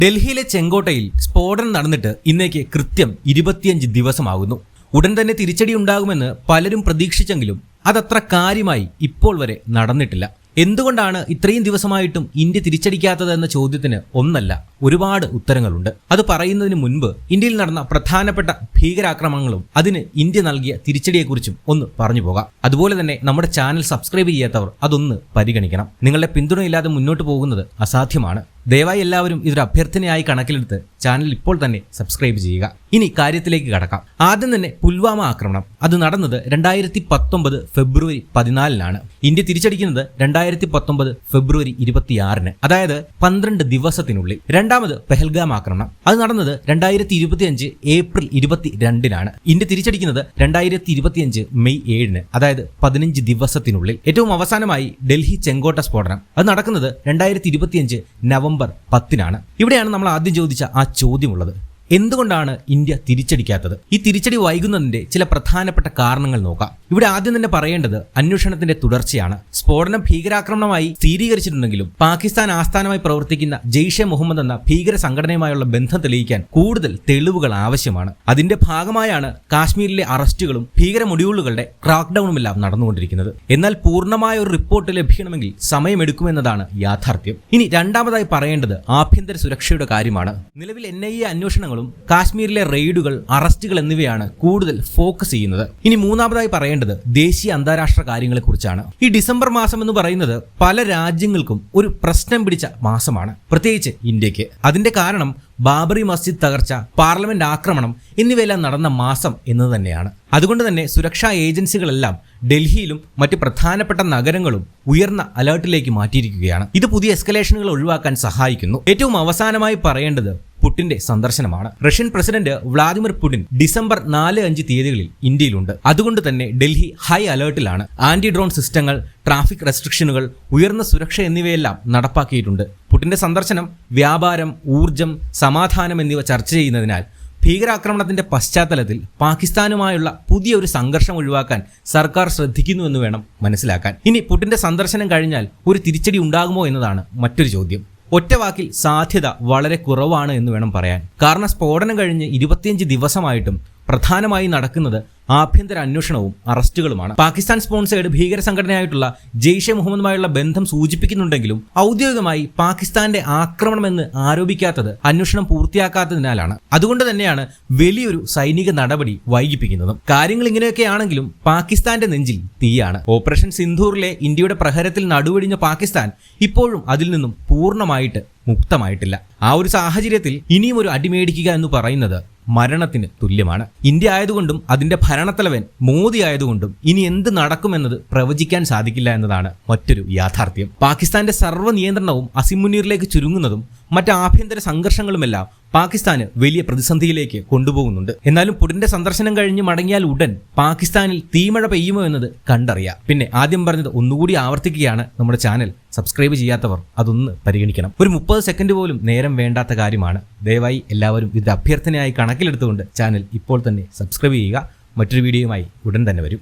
ഡൽഹിയിലെ ചെങ്കോട്ടയിൽ സ്ഫോടനം നടന്നിട്ട് ഇന്നേക്ക് കൃത്യം 25 ദിവസമാകുന്നു. ഉടൻ തന്നെ തിരിച്ചടി ഉണ്ടാകുമെന്ന് പലരും പ്രതീക്ഷിച്ചെങ്കിലും അതത്ര കാര്യമായി ഇപ്പോൾ വരെ നടന്നിട്ടില്ല. എന്തുകൊണ്ടാണ് ഇത്രയും ദിവസമായിട്ടും ഇന്ത്യ തിരിച്ചടിക്കാത്തത് എന്ന ചോദ്യത്തിന് ഒന്നല്ല, ഒരുപാട് ഉത്തരങ്ങളുണ്ട്. അത് പറയുന്നതിന് മുൻപ് ഇന്ത്യയിൽ നടന്ന പ്രധാനപ്പെട്ട ഭീകരാക്രമണങ്ങളും അതിന് ഇന്ത്യ നൽകിയ തിരിച്ചടിയെക്കുറിച്ചും ഒന്ന് പറഞ്ഞു പോകാം. അതുപോലെ തന്നെ നമ്മുടെ ചാനൽ സബ്സ്ക്രൈബ് ചെയ്യാത്തവർ അതൊന്ന് പരിഗണിക്കണം. നിങ്ങളുടെ പിന്തുണയില്ലാതെ മുന്നോട്ട് പോകുന്നത് അസാധ്യമാണ്. ദയവായി എല്ലാവരും ഇതൊരു അഭ്യർത്ഥനയായി കണക്കിലെടുത്ത് ചാനൽ ഇപ്പോൾ തന്നെ സബ്സ്ക്രൈബ് ചെയ്യുക. ഇനി കാര്യത്തിലേക്ക് കടക്കാം. ആദ്യം തന്നെ പുൽവാമ ആക്രമണം. അത് നടന്നത് 2019 ഫെബ്രുവരി 14-നാണ്. ഇന്ത്യ തിരിച്ചടിക്കുന്നത് 2019 ഫെബ്രുവരി 26-ന്, അതായത് 12 ദിവസത്തിനുള്ളിൽ. രണ്ടാമത് പെഹൽഗാം ആക്രമണം. അത് നടന്നത് 2025 ഏപ്രിൽ 22-നാണ്. ഇന്ത്യ തിരിച്ചടിക്കുന്നത് 2025 മെയ് 7-ന്, അതായത് 15 ദിവസത്തിനുള്ളിൽ. ഏറ്റവും അവസാനമായി ഡൽഹി ചെങ്കോട്ട സ്ഫോടനം. അത് നടക്കുന്നത് 2025 നവംബർ 10-നാണ്. ഇവിടെയാണ് നമ്മൾ ആദ്യം ചോദിച്ച ആ ചോദ്യമുള്ളത്. എന്തുകൊണ്ടാണ് ഇന്ത്യ തിരിച്ചടിക്കാത്തത്? ഈ തിരിച്ചടി വൈകുന്നതിന്റെ ചില പ്രധാനപ്പെട്ട കാരണങ്ങൾ നോക്കാം. ഇവിടെ ആദ്യം തന്നെ പറയേണ്ടത് അന്വേഷണത്തിന്റെ തുടർച്ചയാണ്. സ്ഫോടനം ഭീകരാക്രമണമായി സ്ഥിരീകരിച്ചിട്ടുണ്ടെങ്കിലും പാകിസ്ഥാൻ ആസ്ഥാനമായി പ്രവർത്തിക്കുന്ന ജെയ്ഷെ മുഹമ്മദ് എന്ന ഭീകര സംഘടനയുമായുള്ള ബന്ധം തെളിയിക്കാൻ കൂടുതൽ തെളിവുകൾ ആവശ്യമാണ്. അതിന്റെ ഭാഗമായാണ് കാശ്മീരിലെ അറസ്റ്റുകളും ഭീകര മൊഡ്യൂളുകളുടെ ക്രാക്ക്ഡൌണുമെല്ലാം നടന്നുകൊണ്ടിരിക്കുന്നത്. എന്നാൽ പൂർണ്ണമായ ഒരു റിപ്പോർട്ട് ലഭിക്കണമെങ്കിൽ സമയമെടുക്കുമെന്നതാണ് യാഥാർത്ഥ്യം. ഇനി രണ്ടാമതായി പറയേണ്ടത് ആഭ്യന്തര സുരക്ഷയുടെ കാര്യമാണ്. നിലവിൽ NIA അന്വേഷണങ്ങളും കാശ്മീരിലെ റെയ്ഡുകൾ, അറസ്റ്റുകൾ എന്നിവയാണ് കൂടുതൽ ഫോക്കസ് ചെയ്യുന്നത്. ഇനി മൂന്നാമതായി പറയേണ്ടത് ദേശീയ അന്താരാഷ്ട്ര കാര്യങ്ങളെ കുറിച്ചാണ്. ഈ ഡിസംബർ മാസം എന്ന് പറയുന്നത് പല രാജ്യങ്ങൾക്കും ഒരു പ്രശ്നം പിടിച്ച മാസമാണ്, പ്രത്യേകിച്ച് ഇന്ത്യക്ക്. അതിന്റെ കാരണം ബാബറി മസ്ജിദ് തകർച്ച, പാർലമെന്റ് ആക്രമണം എന്നിവയെല്ലാം നടന്ന മാസം എന്ന് തന്നെയാണ്. അതുകൊണ്ട് തന്നെ സുരക്ഷാ ഏജൻസികളെല്ലാം ഡൽഹിയിലും മറ്റ് പ്രധാനപ്പെട്ട നഗരങ്ങളും ഉയർന്ന അലേർട്ടിലേക്ക് മാറ്റിയിരിക്കുകയാണ്. ഇത് പുതിയ എസ്കലേഷനുകൾ ഒഴിവാക്കാൻ സഹായിക്കുന്നു. ഏറ്റവും അവസാനമായി പറയേണ്ടത് പുടിന്റെ സന്ദർശനമാണ്. Russian president Vladimir Putin December 4-5 തീയതികളിൽ ഇന്ത്യയിലുണ്ട്. അതുകൊണ്ട് തന്നെ ഡൽഹി ഹൈ അലേർട്ടിലാണ്. ആന്റി ഡ്രോൺ സിസ്റ്റങ്ങൾ, ട്രാഫിക് റെസ്ട്രിക്ഷനുകൾ, ഉയർന്ന സുരക്ഷ എന്നിവയെല്ലാം നടപ്പാക്കിയിട്ടുണ്ട്. പുടിന്റെ സന്ദർശനം വ്യാപാരം, ഊർജം, സമാധാനം എന്നിവ ചർച്ച ചെയ്യുന്നതിനാൽ ഭീകരാക്രമണത്തിന്റെ പശ്ചാത്തലത്തിൽ പാകിസ്ഥാനുമായുള്ള പുതിയൊരു സംഘർഷം ഒഴിവാക്കാൻ സർക്കാർ ശ്രദ്ധിക്കുന്നുവെന്ന് വേണം മനസ്സിലാക്കാൻ. ഇനി പുടിന്റെ സന്ദർശനം കഴിഞ്ഞാൽ ഒരു തിരിച്ചടി ഉണ്ടാകുമോ എന്നതാണ് മറ്റൊരു ചോദ്യം. ഒറ്റവാക്കിൽ സാധ്യത വളരെ കുറവാണ് എന്ന് വേണം പറയാൻ. കാരണം സ്ഫോടനം കഴിഞ്ഞ് 25 ദിവസമായിട്ടും പ്രധാനമായി നടക്കുന്നത് ആഭ്യന്തര അന്വേഷണവും അറസ്റ്റുകളുമാണ്. പാകിസ്ഥാൻ സ്പോൺസേഡ് ഭീകര സംഘടനയായിട്ടുള്ള ജെയ്ഷെ മുഹമ്മദുമായുള്ള ബന്ധം സൂചിപ്പിക്കുന്നുണ്ടെങ്കിലും ഔദ്യോഗികമായി പാകിസ്ഥാന്റെ ആക്രമണമെന്ന് ആരോപിക്കാത്തത് അന്വേഷണം പൂർത്തിയാക്കാത്തതിനാലാണ്. അതുകൊണ്ട് തന്നെയാണ് വലിയൊരു സൈനിക നടപടി വൈകിപ്പിക്കുന്നതും. കാര്യങ്ങൾ ഇങ്ങനെയൊക്കെയാണെങ്കിലും പാകിസ്ഥാന്റെ നെഞ്ചിൽ തീയാണ്. ഓപ്പറേഷൻ സിന്ധൂറിലെ ഇന്ത്യയുടെ പ്രഹരത്തിൽ നടുവെടിഞ്ഞ പാകിസ്ഥാൻ ഇപ്പോഴും അതിൽ നിന്നും പൂർണ്ണമായിട്ട് മുക്തമായിട്ടില്ല. ആ ഒരു സാഹചര്യത്തിൽ ഇനിയും ഒരു അടിമേടിക്കുക എന്ന് പറയുന്നത് മരണത്തിന് തുല്യമാണ്. ഇന്ത്യ ആയതുകൊണ്ടും അതിന്റെ ഭരണത്തലവൻ മോദി ആയതുകൊണ്ടും ഇനി എന്ത് നടക്കുമെന്നത് പ്രവചിക്കാൻ സാധിക്കില്ല എന്നതാണ് മറ്റൊരു യാഥാർത്ഥ്യം. പാകിസ്ഥാന്റെ സർവ്വ നിയന്ത്രണവും അസിമുനീറിലേക്ക് ചുരുങ്ങുന്നതും മറ്റ് ആഭ്യന്തര സംഘർഷങ്ങളുമെല്ലാം പാകിസ്ഥാന് വലിയ പ്രതിസന്ധിയിലേക്ക് കൊണ്ടുപോകുന്നുണ്ട്. എന്നാലും പുടിന്റെ സന്ദർശനം കഴിഞ്ഞ് മടങ്ങിയാൽ ഉടൻ പാകിസ്ഥാനിൽ തീമഴ പെയ്യുമോ എന്നത് കണ്ടറിയാം. പിന്നെ ആദ്യം പറഞ്ഞത് ഒന്നുകൂടി ആവർത്തിക്കുകയാണ്, നമ്മുടെ ചാനൽ സബ്സ്ക്രൈബ് ചെയ്യാത്തവർ അതൊന്ന് പരിഗണിക്കണം. ഒരു 30 സെക്കൻഡ് പോലും നേരം വേണ്ടാത്ത കാര്യമാണ്. ദയവായി എല്ലാവരും ഇത് അഭ്യർത്ഥനയായി കണക്കിലെടുത്തുകൊണ്ട് ചാനൽ ഇപ്പോൾ തന്നെ സബ്സ്ക്രൈബ് ചെയ്യുക. മറ്റൊരു വീഡിയോയുമായി ഉടൻ തന്നെ വരും.